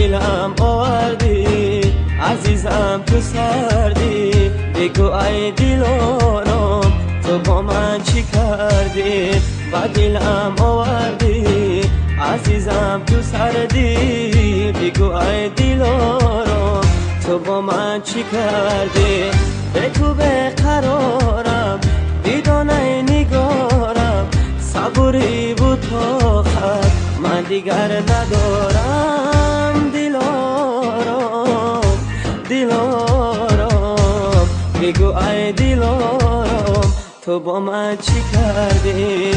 دلم آوردی عزیزم تو سردی، بگو ای دلارم تو با من چی کردی؟ با دلم آوردی عزیزم تو سردی، بگو ای دلارم تو با من چی کردی؟ به تو بقرارم بیدانه نگارم، صبوری بود تا خط من دیگر ندارم. دلارم بگو ای دلارم تو با من چی کردی؟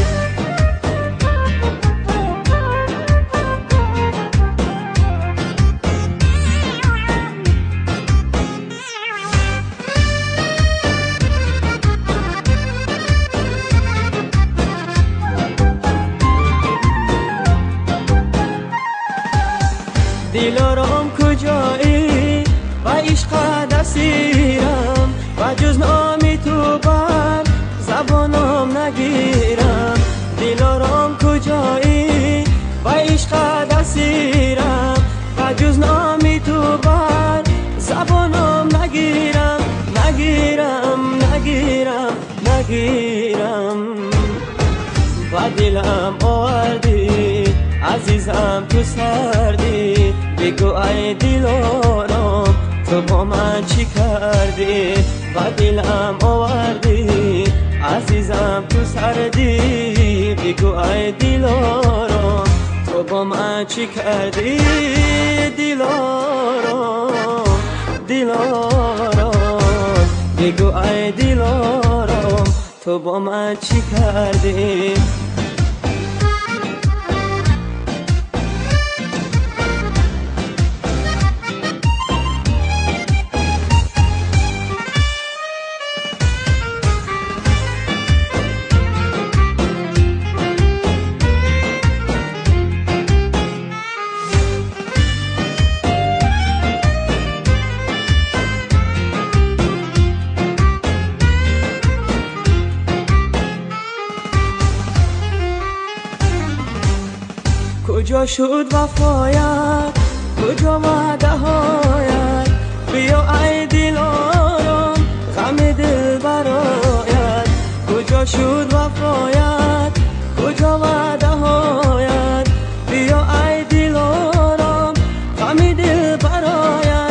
دلارم کجایی و عشق دستیرم، و جز نامی تو بر زبانم نگیرم. دلارم کجایی و عشق دستیرم، و جز نامی تو بر زبانم نگیرم. و دلم آوردی عزیزم تو سردی، بگو ای دلارم تو با من چی کردی؟ و دلم آوردی عزیزم تو سردی، بگو ای دلارم تو با من چی کردی؟ دلارم بگو ای دلارم تو با من چی کردی؟ کجا شد وفایت؟ کجا وعده هایت؟ بیا ای دلارم غم دل برایت. کجا شد وفایت؟ کجا وعده هایت؟ بیا ای دلارم غم دل برایت.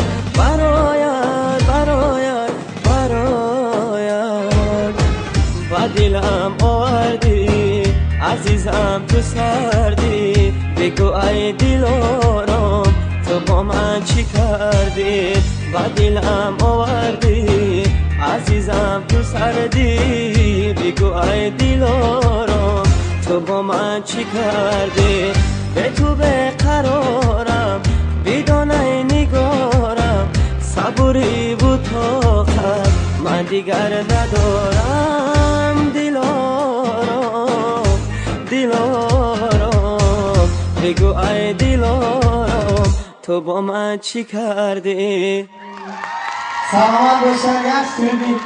و دلم آوردی عزیزم تو سردی، بگو ای دلارم تو با من چی کردی؟ و دلم آوردی عزیزم تو سردی، بگو ای دلارم تو با من چی کردی؟ به تو بقرارم بیدانه نگارم، صبوری بود تا خط من دیگر ندارم. دلارم بگو ای دلارم تو با من چی کردی؟ سلامت باشن یک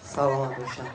سلامت باشن.